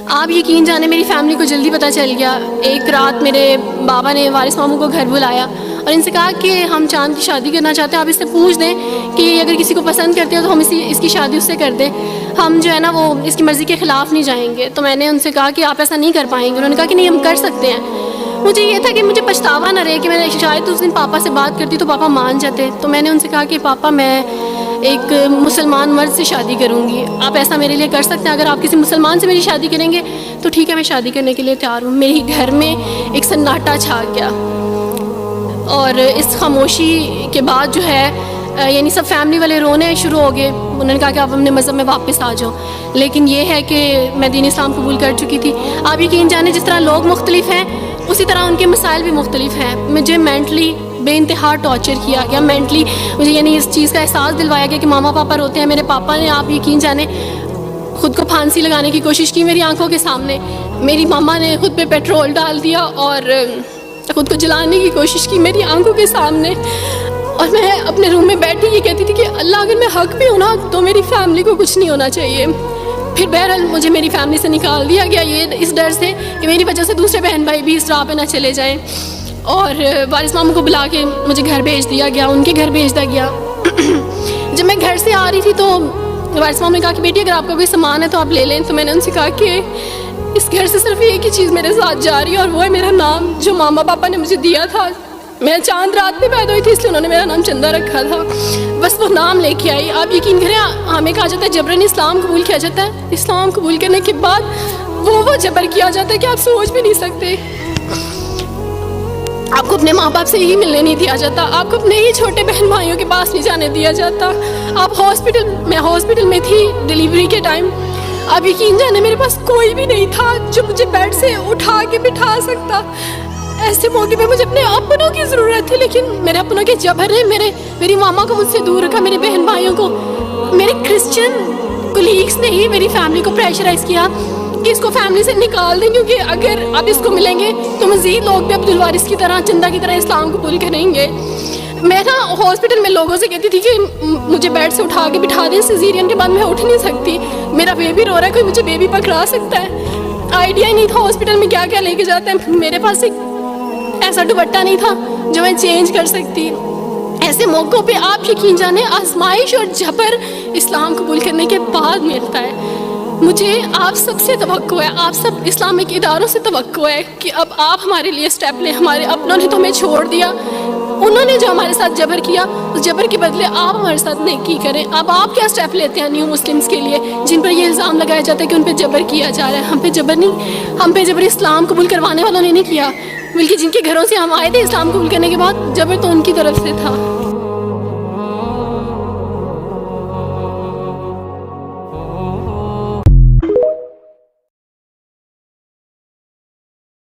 آپ یقین جانے میری فیملی کو جلدی پتہ چل گیا. ایک رات میرے بابا نے وارث ماموں کو گھر بلایا اور ان سے کہا کہ ہم چاند کی شادی کرنا چاہتے ہیں, آپ اس سے پوچھ دیں کہ اگر کسی کو پسند کرتے ہو تو ہم اس کی شادی اس سے کر دیں, ہم جو ہے نا وہ اس کی مرضی کے خلاف نہیں جائیں گے. تو میں نے ان سے کہا کہ آپ ایسا نہیں کر پائیں گے. انہوں نے کہا کہ نہیں ہم کر سکتے ہیں. مجھے یہ تھا کہ مجھے پچھتاوا نہ رہے کہ میں نے شاید اس دن پاپا سے بات کرتی تو پاپا مان جاتے. تو میں نے ان سے کہا کہ پاپا میں ایک مسلمان مرد سے شادی کروں گی, آپ ایسا میرے لیے کر سکتے ہیں؟ اگر آپ کسی مسلمان سے میری شادی کریں گے تو ٹھیک ہے, میں شادی کرنے کے لیے تیار ہوں. میرے گھر میں ایک سناٹا چھا گیا اور اس خاموشی کے بعد جو ہے یعنی سب فیملی والے رونے شروع ہو گئے. انہوں نے کہا کہ آپ اپنے مذہب میں واپس آ جاؤ. لیکن یہ ہے کہ میں دین اسلام قبول کر چکی تھی. آپ یقین جانیں جس طرح لوگ مختلف ہیں اسی طرح ان کے مسائل بھی مختلف ہیں. مجھے مینٹلی بے انتہا ٹارچر کیا گیا. مینٹلی مجھے یعنی اس چیز کا احساس دلوایا گیا کہ ماما پاپا روتے ہیں. میرے پاپا نے آپ یقین جانیں خود کو پھانسی لگانے کی کوشش کی میری آنکھوں کے سامنے. میری ماما نے خود پہ پیٹرول ڈال دیا اور خود کو جلانے کی کوشش کی میری آنکھوں کے سامنے. اور میں اپنے روم میں بیٹھی یہ کہتی تھی کہ اللہ اگر میں حق بھی ہوں نا تو میری فیملی کو کچھ نہیں ہونا چاہیے. پھر بہرحال مجھے میری فیملی سے نکال دیا گیا یہ اس ڈر سے کہ میری وجہ سے دوسرے بہن بھائی بھی اس راہ پہ نہ چلے جائیں. اور وارث ماموں کو بلا کے مجھے گھر بھیج دیا گیا, ان کے گھر بھیج دیا گیا. جب میں گھر سے آ رہی تھی تو وارث ماموں نے کہا کہ بیٹی اگر آپ کا کوئی سامان ہے تو آپ لے لیں. تو میں نے ان سے کہا کہ اس گھر سے صرف ایک ہی چیز میرے ساتھ جا رہی ہے اور وہ ہے میرا نام جو ماما پاپا نے مجھے دیا تھا. میں چاند رات میں پیدا ہوئی تھی اس لیے انہوں نے میرا نام چندہ رکھا تھا. بس وہ نام لے کے آئی. آپ یقین کریں ہمیں کہا جاتا ہے جبراً اسلام قبول کیا جاتا ہے. اسلام قبول کرنے کے بعد وہ جبر کیا جاتا ہے کہ آپ سوچ بھی نہیں سکتے. آپ کو اپنے ماں باپ سے ہی ملنے نہیں دیا جاتا, آپ کو اپنے ہی چھوٹے بہن بھائیوں کے پاس نہیں جانے دیا جاتا. آپ میں ہاسپٹل میں تھی ڈیلیوری کے ٹائم. آپ یقین جانے میرے پاس کوئی بھی نہیں تھا جو مجھے بیڈ سے اٹھا کے بٹھا سکتا. ایسے موقع پہ مجھے اپنے اپنوں کی ضرورت تھی لیکن میرے اپنوں کے جبر نے میری ماما کو مجھ سے دور رکھا. میرے بہن بھائیوں کو, میرے کرسچن کولیگس نے ہی میری فیملی کو پریشرائز کیا کہ اس کو فیملی سے نکال دیں کیونکہ اگر اب اس کو ملیں گے تو مزید لوگ بھی عبدالوارث کی طرح چندہ کی طرح اسلام قبول کریں گے. میں نا ہاسپٹل میں لوگوں سے کہتی تھی کہ مجھے بیڈ سے اٹھا کے بٹھا دیں, سیزیرین کے بعد میں اٹھ نہیں سکتی, میرا بیبی رو رہا ہے, کوئی مجھے بیبی پکڑا سکتا ہے. آئیڈیا ہی نہیں تھا ہاسپٹل میں کیا کیا لے کے جاتے ہیں. میرے پاس ایک ایسا دوپٹہ نہیں تھا جو میں چینج کر سکتی. ایسے موقعوں پہ آپ یقین جانیں آزمائش اور جبر اسلام قبول کرنے کے بعد ملتا ہے. مجھے آپ سب سے توقع ہے, آپ سب اسلامک اداروں سے توقع ہے کہ اب آپ ہمارے لیے اسٹیپ لیں. ہمارے اپنوں نے تو ہمیں چھوڑ دیا, انہوں نے جو ہمارے ساتھ جبر کیا اس جبر کے بدلے آپ ہمارے ساتھ نیکی کریں. اب آپ کیا اسٹیپ لیتے ہیں نیو مسلمس کے لیے جن پر یہ الزام لگایا جاتا ہے کہ ان پہ جبر کیا جا رہا ہے؟ ہم پہ جبر نہیں, ہم پہ جبر اسلام قبول کروانے والوں نے نہیں کیا بلکہ جن کے گھروں سے ہم آئے تھے اسلام قبول کرنے کے بعد جبر تو ان کی طرف سے تھا.